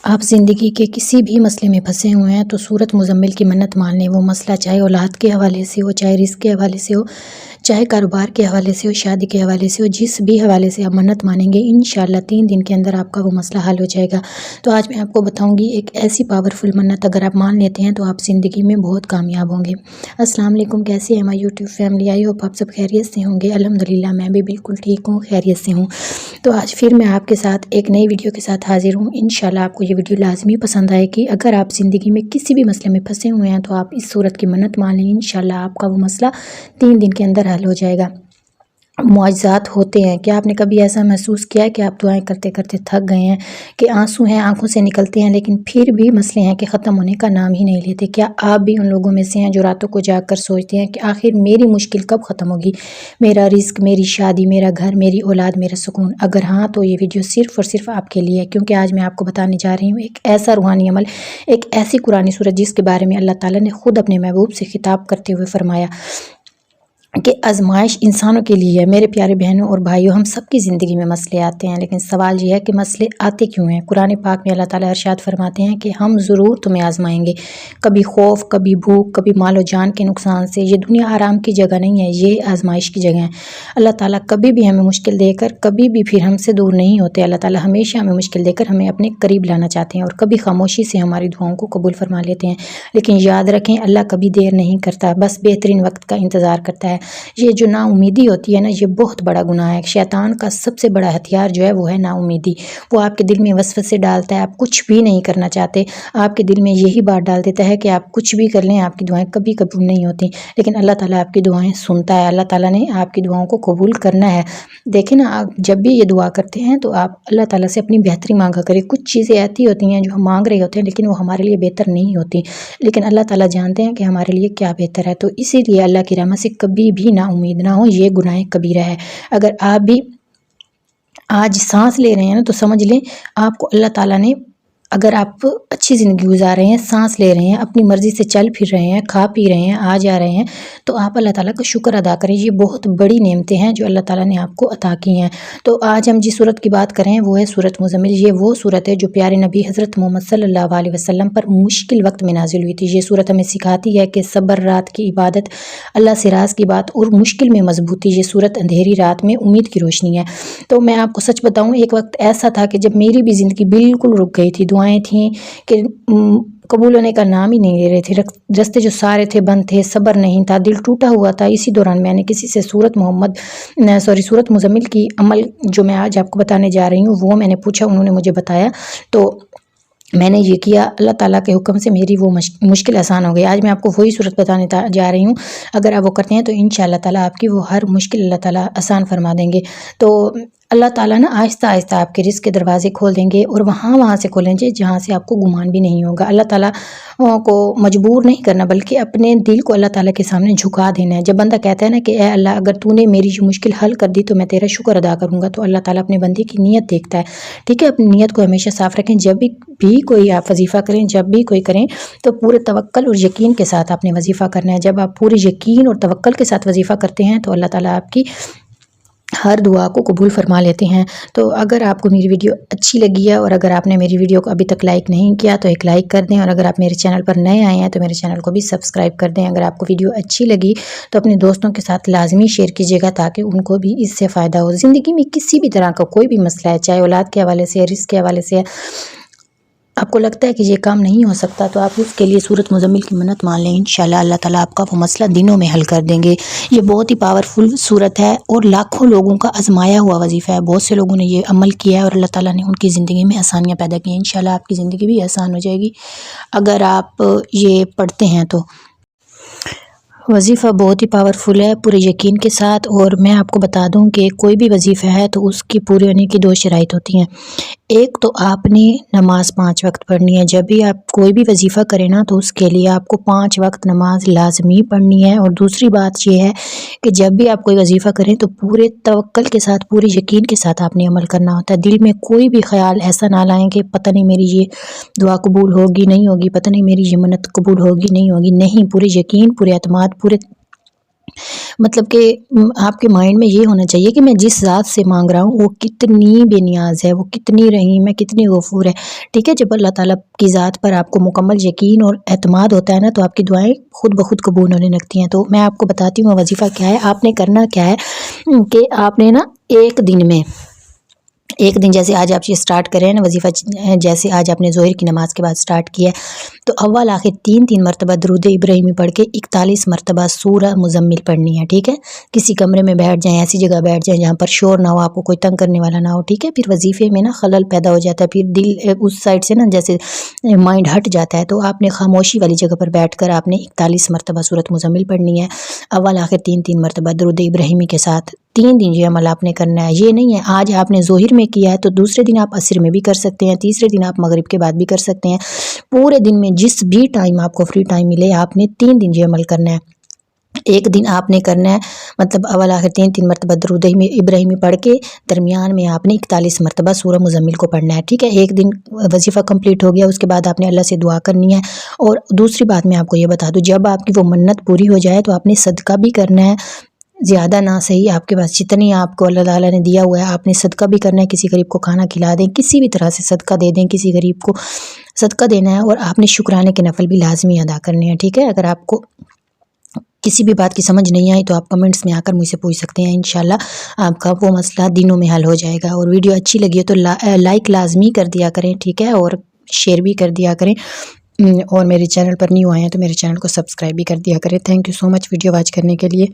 آپ زندگی کے کسی بھی مسئلے میں پھنسے ہوئے ہیں تو سورۃ مزمل کی منت مان لیں۔ وہ مسئلہ چاہے اولاد کے حوالے سے ہو، چاہے رزق کے حوالے سے ہو، چاہے کاروبار کے حوالے سے ہو، شادی کے حوالے سے ہو، جس بھی حوالے سے آپ منت مانیں گے انشاءاللہ 3 دن کے اندر آپ کا وہ مسئلہ حل ہو جائے گا۔ تو آج میں آپ کو بتاؤں گی ایک ایسی پاورفل منت، اگر آپ مان لیتے ہیں تو آپ زندگی میں بہت کامیاب ہوں گے۔ السلام علیکم، کیسی ہے ہماری یوٹیوب فیملی؟ آئی ہوپ آپ سب خیریت سے ہوں گے۔ الحمدللہ میں بھی بالکل ٹھیک ہوں، خیریت سے ہوں۔ تو آج پھر میں آپ کے ساتھ ایک نئی ویڈیو کے ساتھ حاضر ہوں۔ انشاءاللہ آپ کو یہ ویڈیو لازمی پسند آئے گی۔ اگر آپ زندگی میں کسی بھی مسئلے میں پھنسے ہوئے ہیں تو آپ اس صورت کی منت مان لیں، انشاءاللہ آپ کا وہ مسئلہ 3 دن کے اندر حل ہو جائے گا۔ معجزات ہوتے ہیں۔ کیا آپ نے کبھی ایسا محسوس کیا ہے کہ آپ دعائیں کرتے کرتے تھک گئے ہیں، کہ آنسو ہیں آنکھوں سے نکلتے ہیں لیکن پھر بھی مسئلے ہیں کہ ختم ہونے کا نام ہی نہیں لیتے؟ کیا آپ بھی ان لوگوں میں سے ہیں جو راتوں کو جاگ کر سوچتے ہیں کہ آخر میری مشکل کب ختم ہوگی؟ میرا رزق، میری شادی، میرا گھر، میری اولاد، میرا سکون؟ اگر ہاں تو یہ ویڈیو صرف اور صرف آپ کے لیے ہے، کیونکہ آج میں آپ کو بتانے جا رہی ہوں ایک ایسا روحانی عمل، ایک ایسی قرآنی سورت جس کے بارے میں اللہ تعالیٰ نے خود اپنے محبوب سے خطاب کرتے ہوئے فرمایا کہ آزمائش انسانوں کے لیے ہے۔ میرے پیارے بہنوں اور بھائیوں، ہم سب کی زندگی میں مسئلے آتے ہیں، لیکن سوال یہ ہے کہ مسئلے آتے کیوں ہیں؟ قرآن پاک میں اللہ تعالیٰ ارشاد فرماتے ہیں کہ ہم ضرور تمہیں آزمائیں گے، کبھی خوف، کبھی بھوک، کبھی مال و جان کے نقصان سے۔ یہ دنیا آرام کی جگہ نہیں ہے، یہ آزمائش کی جگہ ہے۔ اللہ تعالیٰ کبھی بھی ہمیں مشکل دے کر کبھی بھی پھر ہم سے دور نہیں ہوتے۔ اللہ تعالیٰ ہمیشہ ہمیں مشکل دے کر ہمیں اپنے قریب لانا چاہتے ہیں، اور کبھی خاموشی سے ہماری دعاؤں کو قبول فرما لیتے ہیں۔ لیکن یاد رکھیں، اللہ کبھی دیر نہیں کرتا، بس بہترین وقت کا انتظار کرتا ہے۔ یہ جو نا امیدی ہوتی ہے نا، یہ بہت بڑا گناہ ہے۔ شیطان کا سب سے بڑا ہتھیار جو ہے وہ ہے نا امیدی۔ وہ آپ کے دل میں وسوسے ڈالتا ہے، آپ کچھ بھی نہیں کرنا چاہتے، آپ کے دل میں یہی بات ڈال دیتا ہے کہ آپ کچھ بھی کر لیں آپ کی دعائیں کبھی قبول نہیں ہوتی۔ لیکن اللہ تعالیٰ آپ کی دعائیں سنتا ہے، اللہ تعالیٰ نے آپ کی دعاؤں کو قبول کرنا ہے۔ دیکھیں نا، آپ جب بھی یہ دعا کرتے ہیں تو آپ اللہ تعالیٰ سے اپنی بہتری مانگا کریں۔ کچھ چیزیں ایسی ہوتی ہیں جو ہم مانگ رہے ہوتے ہیں لیکن وہ ہمارے لیے بہتر نہیں ہوتی، لیکن اللہ تعالیٰ جانتے ہیں کہ ہمارے لیے کیا بہتر ہے۔ تو اسی لیے اللہ کی رحمت سے کبھی بھی نا امید نہ ہو، یہ گناہ کبیرہ ہے۔ اگر آپ بھی آج سانس لے رہے ہیں نا تو سمجھ لیں آپ کو اللہ تعالیٰ نے، اگر آپ اچھی زندگی گزار رہے ہیں، سانس لے رہے ہیں، اپنی مرضی سے چل پھر رہے ہیں، کھا پی رہے ہیں، آ جا رہے ہیں، تو آپ اللہ تعالیٰ کا شکر ادا کریں۔ یہ بہت بڑی نعمتیں ہیں جو اللہ تعالیٰ نے آپ کو عطا کی ہیں۔ تو آج ہم جس صورت کی بات کریں وہ ہے سورۃ مزمل۔ یہ وہ صورت ہے جو پیارے نبی حضرت محمد صلی اللہ علیہ وسلم پر مشکل وقت میں نازل ہوئی تھی۔ یہ صورت ہمیں سکھاتی ہے کہ صبر، رات کی عبادت، اللہ سے راز کی بات اور مشکل میں مضبوطی۔ یہ صورت اندھیری رات میں امید کی روشنی ہے۔ تو میں آپ کو سچ بتاؤں، ایک وقت ایسا تھا کہ جب میری بھی زندگی بالکل رک گئی تھی، دعائیں تھیں کہ قبول ہونے کا نام ہی نہیں لے رہے تھے، راستے جو سارے تھے بند تھے، صبر نہیں تھا، دل ٹوٹا ہوا تھا۔ اسی دوران میں نے کسی سے سورۃ مزمل کی عمل جو میں آج آپ کو بتانے جا رہی ہوں وہ میں نے پوچھا، انہوں نے مجھے بتایا، تو میں نے یہ کیا۔ اللہ تعالیٰ کے حکم سے میری وہ مشکل آسان ہو گئی۔ آج میں آپ کو وہی صورت بتانے جا رہی ہوں، اگر آپ وہ کرتے ہیں تو انشاءاللہ تعالیٰ آپ کی وہ ہر مشکل اللہ تعالیٰ آسان فرما دیں گے۔ تو اللہ تعالیٰ نا آہستہ آہستہ آپ کے رزق کے دروازے کھول دیں گے، اور وہاں سے کھولیں گے جہاں سے آپ کو گمان بھی نہیں ہوگا۔ اللہ تعالیٰ کو مجبور نہیں کرنا بلکہ اپنے دل کو اللہ تعالیٰ کے سامنے جھکا دینا ہے۔ جب بندہ کہتا ہے نا کہ اے اللہ، اگر تو نے میری یہ مشکل حل کر دی تو میں تیرا شکر ادا کروں گا، تو اللہ تعالیٰ اپنے بندے کی نیت دیکھتا ہے۔ ٹھیک ہے، اپنی نیت کو ہمیشہ صاف رکھیں۔ جب بھی کوئی آپ وظیفہ کریں، جب بھی کوئی کریں تو پورے توکل اور یقین کے ساتھ آپ نے وظیفہ کرنا ہے۔ جب آپ پورے یقین اور توکل کے ساتھ وظیفہ کرتے ہیں تو اللہ تعالیٰ آپ کی ہر دعا کو قبول فرما لیتے ہیں۔ تو اگر آپ کو میری ویڈیو اچھی لگی ہے اور اگر آپ نے میری ویڈیو کو ابھی تک لائک نہیں کیا تو ایک لائک کر دیں، اور اگر آپ میرے چینل پر نئے آئے ہیں تو میرے چینل کو بھی سبسکرائب کر دیں۔ اگر آپ کو ویڈیو اچھی لگی تو اپنے دوستوں کے ساتھ لازمی شیئر کیجیے گا تاکہ ان کو بھی اس سے فائدہ ہو۔ زندگی میں کسی بھی طرح کا کوئی بھی مسئلہ ہے، چاہے اولاد کے حوالے سے ہے، رزق کے حوالے سے ہے، آپ کو لگتا ہے کہ یہ کام نہیں ہو سکتا تو آپ اس کے لیے سورۃ مزمل کی منت مان لیں، انشاءاللہ اللہ تعالیٰ آپ کا وہ مسئلہ دنوں میں حل کر دیں گے۔ یہ بہت ہی پاورفل صورت ہے اور لاکھوں لوگوں کا آزمایا ہوا وظیفہ ہے۔ بہت سے لوگوں نے یہ عمل کیا ہے اور اللہ تعالیٰ نے ان کی زندگی میں آسانیاں پیدا کی ہیں۔ انشاءاللہ آپ کی زندگی بھی آسان ہو جائے گی اگر آپ یہ پڑھتے ہیں تو۔ وظیفہ بہت ہی پاورفل ہے، پورے یقین کے ساتھ۔ اور میں آپ کو بتا دوں کہ کوئی بھی وظیفہ ہے تو اس کی پورے ہونے کی 2 شرائط ہوتی ہیں۔ ایک تو آپ نے نماز 5 وقت پڑھنی ہے۔ جب بھی آپ کوئی بھی وظیفہ کریں نا تو اس کے لیے آپ کو 5 وقت نماز لازمی پڑھنی ہے۔ اور دوسری بات یہ ہے کہ جب بھی آپ کوئی وظیفہ کریں تو پورے توکل کے ساتھ، پورے یقین کے ساتھ آپ نے عمل کرنا ہوتا ہے۔ دل میں کوئی بھی خیال ایسا نہ لائیں کہ پتہ نہیں میری یہ دعا قبول ہوگی نہیں ہوگی، پتہ نہیں میری یہ منت قبول ہوگی نہیں ہوگی۔ نہیں، پورے یقین، پورے اعتماد، مطلب کہ آپ کے مائنڈ میں یہ ہونا چاہیے کہ میں جس ذات سے مانگ رہا ہوں وہ کتنی بے نیاز ہے، وہ کتنی رحیم ہے، کتنی غفور ہے، ٹھیک ہے۔ جب اللہ تعالیٰ کی ذات پر آپ کو مکمل یقین اور اعتماد ہوتا ہے نا، تو آپ کی دعائیں خود بخود قبول ہونے لگتی ہیں۔ تو میں آپ کو بتاتی ہوں وظیفہ کیا ہے۔ آپ نے کرنا کیا ہے کہ آپ نے نا ایک دن جیسے آج آپ یہ سٹارٹ کریں نا وظیفہ، جیسے آج آپ نے ظہر کی نماز کے بعد سٹارٹ کیا ہے، تو اول آخر 3 مرتبہ درود ابراہیمی پڑھ کے 41 مرتبہ سورہ مزمل پڑھنی ہے، ٹھیک ہے۔ کسی کمرے میں بیٹھ جائیں، ایسی جگہ بیٹھ جائیں جہاں پر شور نہ ہو، آپ کو کوئی تنگ کرنے والا نہ ہو، ٹھیک ہے۔ پھر وظیفے میں نا خلل پیدا ہو جاتا ہے، پھر دل اس سائڈ سے نا جیسے مائنڈ ہٹ جاتا ہے، تو آپ نے خاموشی والی جگہ پر بیٹھ کر آپ نے 41 مرتبہ سورۃ مزمل پڑھنی ہے، اول آخر 3 مرتبہ درود ابراہیمی کے ساتھ۔ 3 دن یہ عمل آپ نے کرنا ہے۔ یہ نہیں ہے آج آپ نے ظہر میں کیا ہے تو دوسرے دن آپ عصر میں بھی کر سکتے ہیں، تیسرے دن آپ مغرب کے بعد بھی کر سکتے ہیں۔ پورے دن میں جس بھی ٹائم آپ کو فری ٹائم ملے، آپ نے 3 دن یہ عمل کرنا ہے۔ ایک دن آپ نے کرنا ہے مطلب اول آخر 3 مرتبہ درود ابراہیمی پڑھ کے درمیان میں آپ نے 41 مرتبہ سورہ مزمل کو پڑھنا ہے، ٹھیک ہے۔ ایک دن وظیفہ کمپلیٹ ہو گیا، اس کے بعد آپ نے اللہ سے دعا کرنی ہے۔ اور دوسری بات میں آپ کو یہ بتا دوں، جب آپ کی وہ منت پوری ہو جائے تو آپ نے صدقہ بھی کرنا ہے، زیادہ نہ صحیح، آپ کے پاس جتنی آپ کو اللہ تعالیٰ نے دیا ہوا ہے آپ نے صدقہ بھی کرنا ہے، کسی غریب کو کھانا کھلا دیں، کسی بھی طرح سے صدقہ دے دیں، کسی غریب کو صدقہ دینا ہے، اور آپ نے شکرانے کے نفل بھی لازمی ادا کرنے ہیں، ٹھیک ہے۔ اگر آپ کو کسی بھی بات کی سمجھ نہیں آئی تو آپ کمنٹس میں آ کر مجھ سے پوچھ سکتے ہیں، انشاءاللہ آپ کا وہ مسئلہ دنوں میں حل ہو جائے گا۔ اور ویڈیو اچھی لگی ہے تو لائک لازمی کر دیا کریں، ٹھیک ہے، اور شیئر بھی کر دیا کریں، اور میرے چینل پر نیو آئے ہیں تو میرے چینل کو سبسکرائب بھی کر دیا کریں۔ Thank you so much video watch کرنے کے لیے۔